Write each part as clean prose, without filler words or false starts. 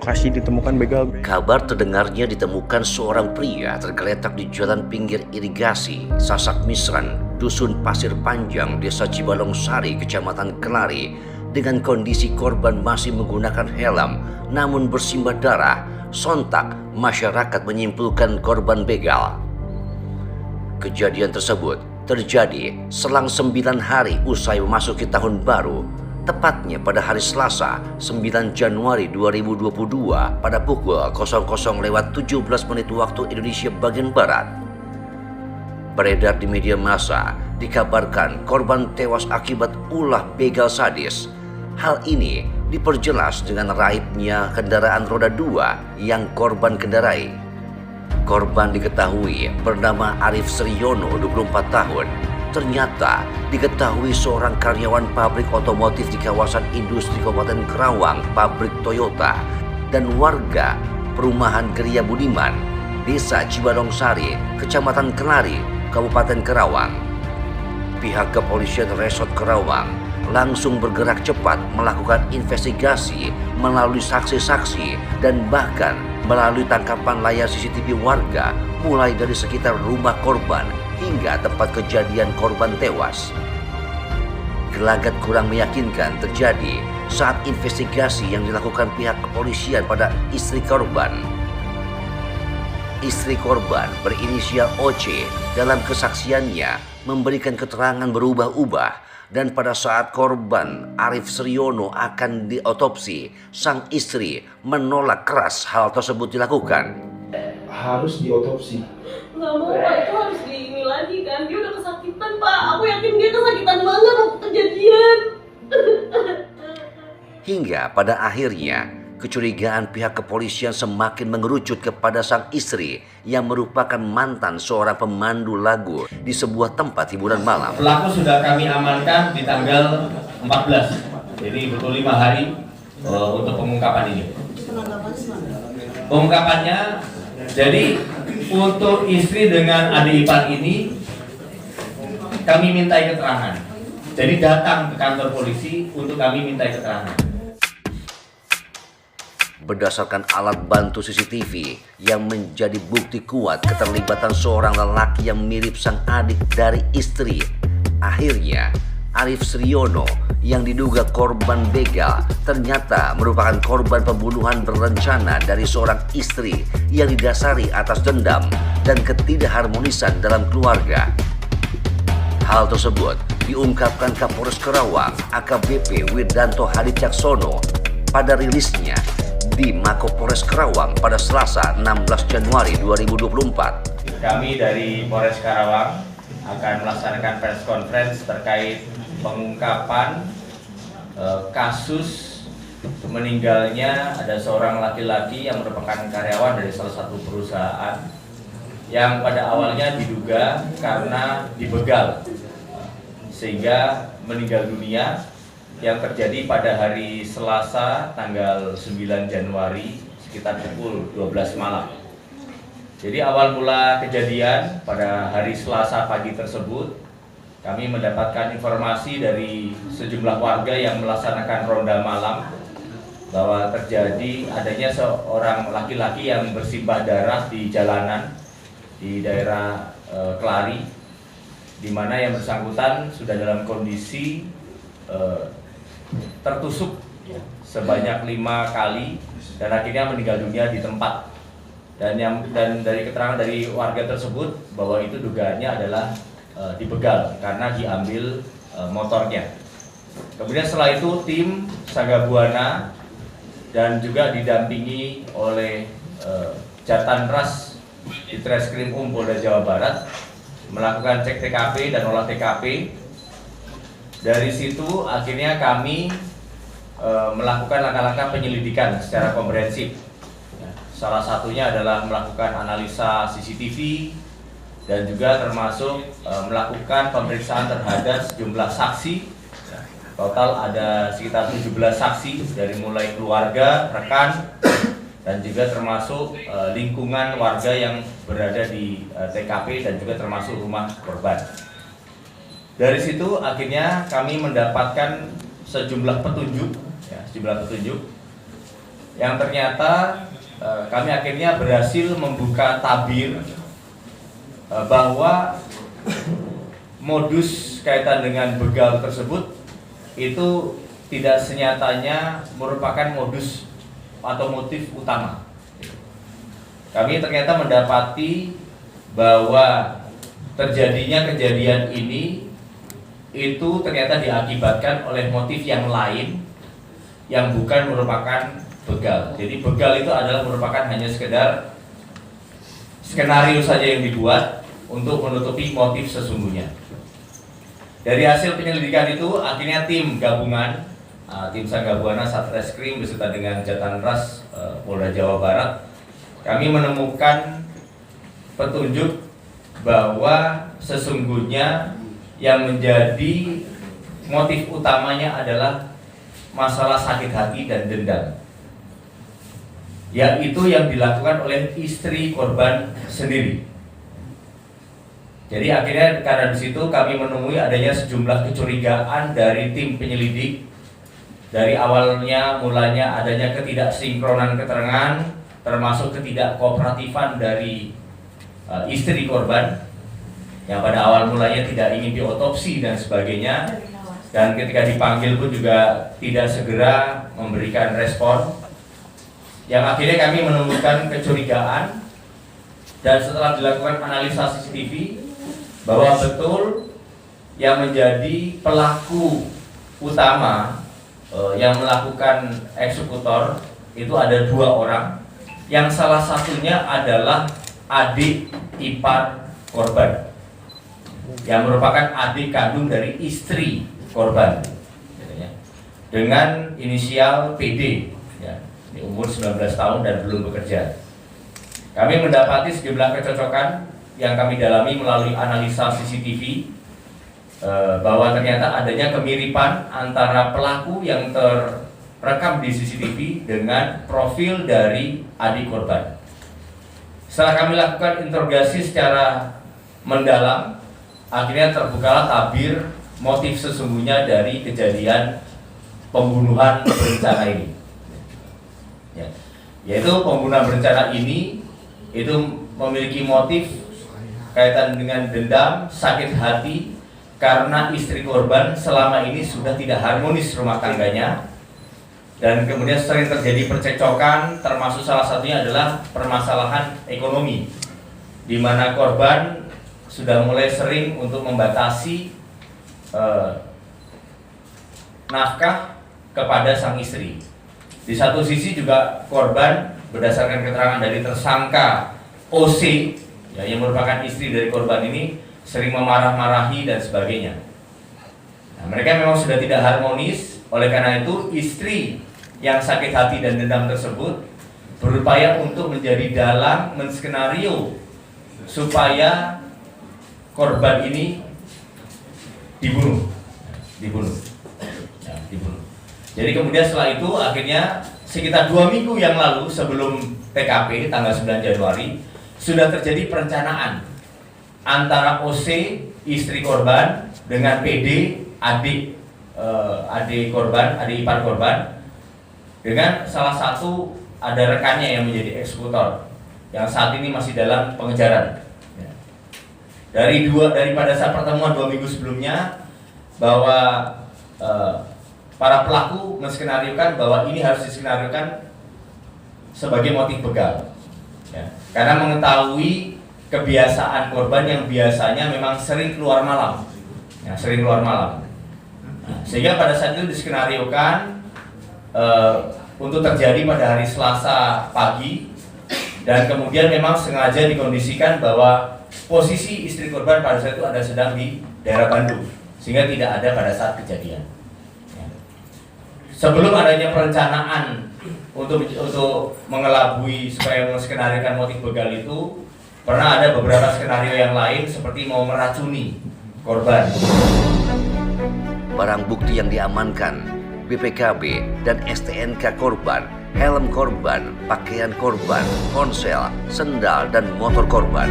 Lokasi ditemukan begal. Kabar terdengarnya ditemukan seorang pria tergeletak di jalan pinggir irigasi Sasak Misran, Dusun Pasir Panjang, Desa Cibalong Sari, Kecamatan Kelari, dengan kondisi korban masih menggunakan helm namun bersimbah darah. Sontak masyarakat menyimpulkan korban begal. Kejadian tersebut terjadi selang 9 hari usai memasuki tahun baru, tepatnya pada hari Selasa 9 Januari 2022 pada pukul 00.17 waktu Indonesia bagian Barat. Beredar di media massa dikabarkan korban tewas akibat ulah begal sadis. Hal ini diperjelas dengan raibnya kendaraan roda 2 yang korban kendarai. Korban diketahui bernama Arif Sriono, 24 tahun. Ternyata diketahui seorang karyawan pabrik otomotif di kawasan industri Kabupaten Kerawang, pabrik Toyota, dan warga perumahan Geria Budiman, Desa Cibalong Sari, Kecamatan Kelari, Kabupaten Kerawang. Pihak kepolisian Resort Kerawang langsung bergerak cepat melakukan investigasi melalui saksi-saksi dan bahkan melalui tangkapan layar CCTV warga mulai dari sekitar rumah korban hingga tempat kejadian korban tewas. Gelagat kurang meyakinkan terjadi saat investigasi yang dilakukan pihak kepolisian pada istri korban. Istri korban berinisial OC dalam kesaksiannya memberikan keterangan berubah-ubah, dan pada saat korban Arif Sriono akan diotopsi, sang istri menolak keras hal tersebut dilakukan. Harus diotopsi. Nggak mau Pak, itu harus ini lagi kan, dia udah kesakitan Pak, aku yakin dia kesakitan banget waktu kejadian. Hingga pada akhirnya kecurigaan pihak kepolisian semakin mengerucut kepada sang istri yang merupakan mantan seorang pemandu lagu di sebuah tempat hiburan malam. Pelaku sudah kami amankan di tanggal 14, jadi betul 5 hari untuk pengungkapan ini. Pengungkapannya, jadi untuk istri dengan adik ipar ini kami mintai keterangan. Jadi datang ke kantor polisi untuk kami mintai keterangan. Berdasarkan alat bantu CCTV yang menjadi bukti kuat keterlibatan seorang lelaki yang mirip sang adik dari istri, akhirnya Arif Sriono yang diduga korban begal ternyata merupakan korban pembunuhan berencana dari seorang istri yang didasari atas dendam dan ketidakharmonisan dalam keluarga. Hal tersebut diungkapkan Kapolres Kerawang AKBP Widanto Hadi Caksono pada rilisnya di Mako Polres Kerawang pada Selasa 16 Januari 2024. Kami dari Polres Kerawang akan melaksanakan press conference terkait pengungkapan kasus meninggalnya ada seorang laki-laki yang merupakan karyawan dari salah satu perusahaan yang pada awalnya diduga karena dibegal sehingga meninggal dunia, yang terjadi pada hari Selasa tanggal 9 Januari sekitar pukul 12 malam. Jadi awal mula kejadian pada hari Selasa pagi tersebut, kami mendapatkan informasi dari sejumlah warga yang melaksanakan ronda malam bahwa terjadi adanya seorang laki-laki yang bersimbah darah di jalanan di daerah Kelari, di mana yang bersangkutan sudah dalam kondisi tertusuk sebanyak 5 kali dan akhirnya meninggal dunia di tempat. Dan dari keterangan dari warga tersebut bahwa itu dugaannya adalah dibegal karena diambil motornya. Kemudian setelah itu tim Sagabuana dan juga didampingi oleh Jatanras di Treskrim Polda Jawa Barat melakukan cek TKP dan olah TKP. Dari situ akhirnya kami melakukan langkah-langkah penyelidikan secara komprehensif. Salah satunya adalah melakukan analisa CCTV dan juga termasuk melakukan pemeriksaan terhadap sejumlah saksi. Total ada sekitar 17 saksi dari mulai keluarga, rekan, dan juga termasuk lingkungan warga yang berada di TKP dan juga termasuk rumah korban. Dari situ akhirnya kami mendapatkan sejumlah petunjuk, yang ternyata kami akhirnya berhasil membuka tabir bahwa modus kaitan dengan begal tersebut itu tidak senyatanya merupakan modus atau motif utama. Kami ternyata mendapati bahwa terjadinya kejadian ini itu ternyata diakibatkan oleh motif yang lain yang bukan merupakan begal. Jadi begal itu adalah merupakan hanya sekedar skenario saja yang dibuat untuk menutupi motif sesungguhnya. Dari hasil penyelidikan itu akhirnya tim gabungan, tim Sagabwana Satreskrim beserta dengan Jatanras Polda Jawa Barat, kami menemukan petunjuk bahwa sesungguhnya yang menjadi motif utamanya adalah masalah sakit hati dan dendam, yaitu yang dilakukan oleh istri korban sendiri. Jadi akhirnya karena di situ kami menemui adanya sejumlah kecurigaan dari tim penyelidik. Dari awalnya mulanya adanya ketidaksinkronan keterangan, termasuk ketidakkooperatifan dari istri korban yang pada awal mulanya tidak ingin diotopsi dan sebagainya, dan ketika dipanggil pun juga tidak segera memberikan respon. Yang akhirnya kami menemukan kecurigaan, dan setelah dilakukan analisa CCTV bahwa betul yang menjadi pelaku utama yang melakukan eksekutor itu ada 2 orang, yang salah satunya adalah adik ipar korban yang merupakan adik kandung dari istri korban, dengan inisial PD, ya, di umur 19 tahun dan belum bekerja. Kami mendapati sejumlah kecocokan yang kami dalami melalui analisa CCTV bahwa ternyata adanya kemiripan antara pelaku yang terekam di CCTV dengan profil dari adik korban. Setelah kami lakukan interogasi secara mendalam, akhirnya terbukalah tabir motif sesungguhnya dari kejadian pembunuhan berencana ini. Ya, yaitu pembunuhan berencana ini itu memiliki motif kaitan dengan dendam, sakit hati, karena istri korban selama ini sudah tidak harmonis rumah tangganya, dan kemudian sering terjadi percekcokan, termasuk salah satunya adalah permasalahan ekonomi, di mana korban sudah mulai sering untuk membatasi nafkah kepada sang istri. Di satu sisi juga korban berdasarkan keterangan dari tersangka OC, ya, yang merupakan istri dari korban ini, sering memarah-marahi dan sebagainya. Nah, mereka memang sudah tidak harmonis. Oleh karena itu istri yang sakit hati dan dendam tersebut berupaya untuk menjadi dalang menskenario supaya korban ini dibunuh. Jadi kemudian setelah itu akhirnya sekitar 2 minggu yang lalu sebelum TKP tanggal 9 Januari sudah terjadi perencanaan antara OC istri korban dengan PD adik ipar korban, dengan salah satu ada rekannya yang menjadi eksekutor yang saat ini masih dalam pengejaran. Daripada saat pertemuan 2 minggu sebelumnya, bahwa para pelaku menskenariokan bahwa ini harus diskenariokan sebagai motif begal, ya, karena mengetahui kebiasaan korban yang biasanya memang sering keluar malam, ya, Nah, sehingga pada saat itu diskenariokan untuk terjadi pada hari Selasa pagi, dan kemudian memang sengaja dikondisikan bahwa posisi istri korban pada saat itu ada sedang di daerah Bandung, sehingga tidak ada pada saat kejadian. Ya. Sebelum adanya perencanaan untuk mengelabui supaya menskenariokan motif begal itu, pernah ada beberapa skenario yang lain seperti mau meracuni korban. Barang bukti yang diamankan, BPKB dan STNK korban, helm korban, pakaian korban, ponsel, sendal, dan motor korban.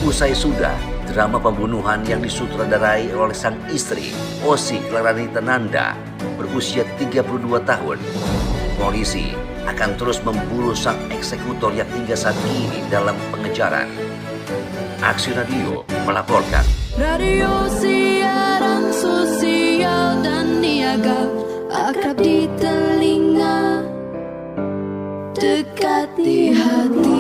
Usai sudah drama pembunuhan yang disutradarai oleh sang istri, Osi Claranita Nanda, berusia 32 tahun. Polisi akan terus memburu sang eksekutor yang hingga saat ini dalam pengejaran. Aksi Radio melaporkan. Radio siaran sosial dan niaga, akrab di telinga, dekat di hati.